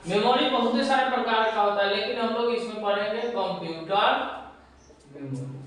Memory बहुत ही सारे प्रकार का होता है, लेकिन हम लोग इसमें पढ़ेंगे कंप्यूटर मेमोरी,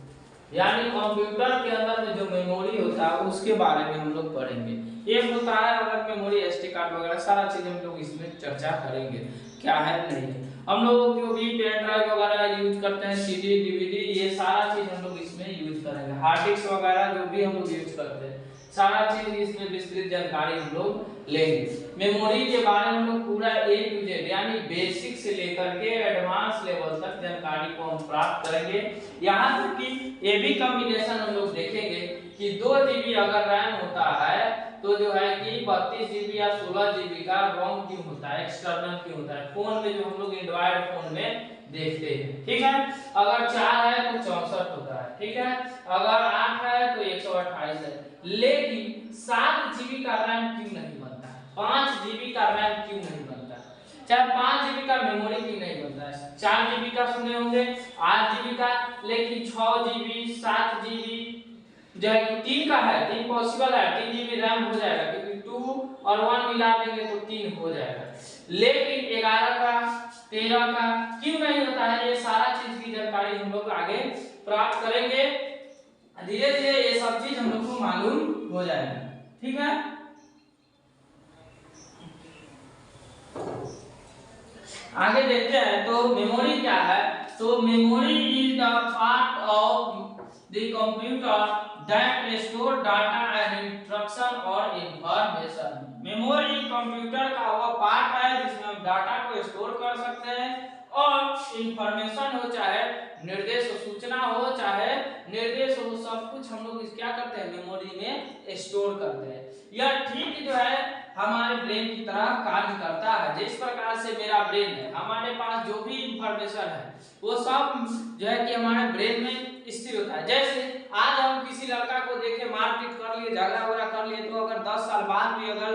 यानी कंप्यूटर के अंदर में जो मेमोरी होता है उसके बारे में हम लोग पढ़ेंगे। एक होता है अलग मेमोरी, एसडी कार्ड वगैरह सारा चीज हम लोग इसमें चर्चा करेंगे, क्या है नहीं है। हम लोग जो भी पेन ड्राइव वगैरह यूज करते हैं, सीडी डीवीडी, ये सारा चीज हम लोग इसमें यूज करेंगे। हार्ड डिस्क वगैरह जो भी हम लोग यूज करते हैं, सारा चीज इसमें विस्तृत जानकारी हम लोग लेंगे। मेमोरी के बारे में हम लोग पूरा ए टू जेड यानी बेसिक से लेकर के एडवांस लेवल तक जानकारी को हम प्राप्त करेंगे। यहाँ तक कि ये भी कॉम्बिनेशन हम लोग देखेंगे कि 2 GB अगर रैम होता है तो जो है कि 32 GB या 16 GB का रोम क्यों होता है, एक्सटर्नल क्यों होता है, फोन में जो हम लोग एंड्रॉइड फोन में देखते हैं। ठीक है, अगर 4 है तो 64 होता है। ठीक है, अगर 8 है तो 128 है। लेकिन 7 GB का रैम क्यों नहीं बनता है, 5 GB का रैम क्यों नहीं बनता है, चाहे 5 GB का मेमोरी क्यों नहीं बनता है। 4 GB का सुने होंगे, 8 GB का, लेकिन 6 GB 7 GB जो है कि 3 का है, 3 पॉसिबल है, 3 GB रैम हो जाएगा क्योंकि 2 और 1 मिला देंगे तो 3 हो जाएगा। लेकिन 11 का 13 का क्यों नहीं होता है, ये सारा चीज की जानकारी हम लोग आगे प्राप्त करेंगे। धीरे धीरे ये सब चीज हम लोग को मालूम हो जाएगा। ठीक है, आगे देखते हैं तो मेमोरी क्या है। तो memory is the part of the computer that store data and instruction और इंफॉर्मेशन। मेमोरी कंप्यूटर का वो पार्ट है जिसमें हम डाटा को स्टोर कर सकते हैं और इंफॉर्मेशन हो, चाहे निर्देश सूचना हो, चाहे निर्देश हो, सब कुछ हम लोग क्या करते हैं मेमोरी में स्टोर करते हैं। यह ठीक जो है हमारे ब्रेन की तरह कार्य करता है। जिस प्रकार से मेरा ब्रेन है, हमारे पास जो भी इंफॉर्मेशन है वो सब जो है कि हमारे ब्रेन में स्थिर होता है। जैसे आज हम किसी लड़का को देखे, मारपीट कर लिए, झगड़ा वगैरह कर लिए, तो अगर 10 साल बाद भी अगर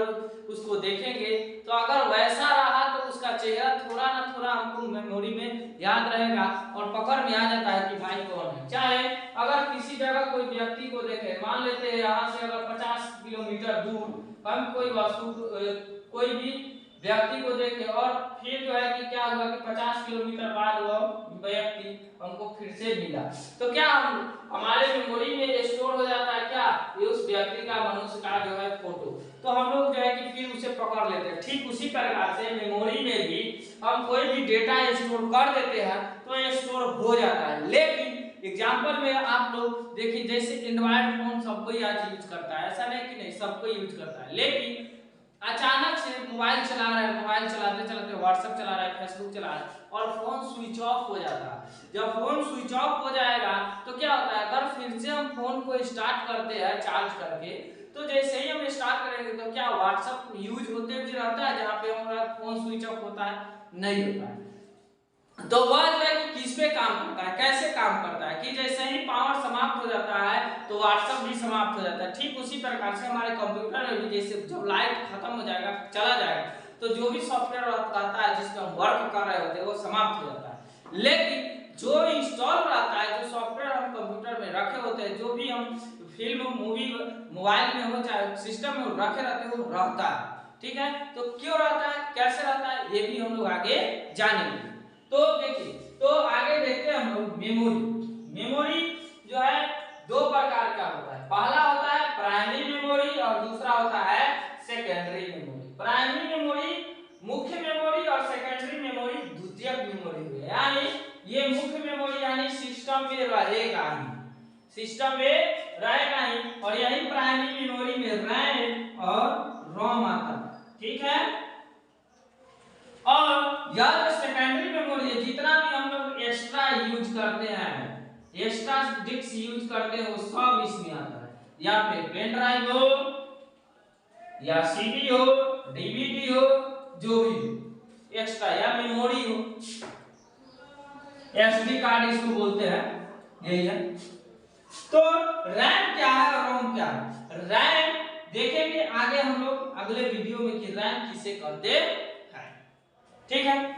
उसको देखेंगे तो अगर वैसा रहा तो उसका चेहरा थोड़ा ना थोड़ा हमको मेमोरी में याद रहेगा और पकड़ में आ जाता है कि भाई कौन है। चाहे अगर किसी जगह कोई व्यक्ति को देखे, मान लेते हैं यहाँ से अगर 50 किलोमीटर दूर हम कोई वस्तु कोई भी व्यक्ति को देखे और फिर जो है कि क्या हुआ कि 50 किलोमीटर बाद वो व्यक्ति हमको फिर से मिला, तो क्या हमारे मेमोरी में स्टोर हो जाता है क्या, ये उस व्यक्ति का, मनुष्य का जो है फोटो, तो हम लोग जो है कि फिर उसे पकड़ लेते हैं। ठीक उसी प्रकार से मेमोरी में भी हम कोई भी डेटा स्टोर कर देते हैं तो ये स्टोर हो जाता है। लेकिन एग्जाम्पल में आप लोग देखिए, जैसे एंड्रॉइड फोन सब कोई आज यूज करता है, ऐसा नहीं कि नहीं, सब कोई यूज करता है, लेकिन अचानक से मोबाइल चला रहा है, मोबाइल चलाते चलाते व्हाट्सएप चला रहा है, फेसबुक चला रहा है और फोन स्विच ऑफ हो जाता है। जब फोन स्विच ऑफ हो जाएगा तो क्या होता है, अगर फिर से हम फोन को स्टार्ट करते हैं चार्ज करके, तो जैसे ही हम स्टार्ट करेंगे तो क्या व्हाट्सएप यूज होते हुए रहता है जहाँ पे हमारा फोन स्विच ऑफ होता है, नहीं होता है। तो वह जो है कि किस पे काम करता है, कैसे काम करता है कि जैसे ही पावर समाप्त हो जाता है तो व्हाट्सएप भी समाप्त हो जाता है। ठीक उसी प्रकार से हमारे कंप्यूटर में भी जैसे जब लाइट खत्म हो जाएगा, चला जाएगा, तो जो भी सॉफ्टवेयर रहता है जिसमें हम वर्क कर रहे होते हैं वो समाप्त हो जाता है। लेकिन जो इंस्टॉल रहता है, जो सॉफ्टवेयर हम कंप्यूटर में रखे होते हैं, जो भी हम फिल्म मूवी मोबाइल में हो चाहे सिस्टम में रखे रहते हैं वो रहता है। ठीक है, तो क्यों रहता है, कैसे रहता है, ये भी हम लोग आगे जानेंगे। तो देखिए, तो आगे देखते हैं हम लोग मेमोरी। मेमोरी जो है 2 प्रकार का होता है, पहला होता है प्राइमरी मेमोरी और दूसरा होता है सेकेंडरी मेमोरी। प्राइमरी मेमोरी मुख्य मेमोरी और सेकेंडरी मेमोरी द्वितीयक मेमोरी हुई, यानी ये मुख्य मेमोरी यानी सिस्टम में रहेगा ही, सिस्टम में रहेगा ही, और यही प्राइमरी मेमोरी में रैम और रोम आता है। ठीक है, और यह जो सेकेंडरी मेमोरी है, जितना भी हम लोग एक्स्ट्रा यूज करते हैं, एक्स्ट्रा डिस्क यूज करते हैं, वो सब इसमें आता है। या फिर पेन ड्राइव हो या सीडी हो, डीवीडी हो, जो भी एक्स्ट्रा या मेमोरी हो, एसडी कार्ड इसको बोलते हैं, यही है। तो रैम क्या है और रोम क्या है। रैम देखेंगे आगे हम लोग अगले वीडियो में कि रैम किसे कहते हैं। ठीक है,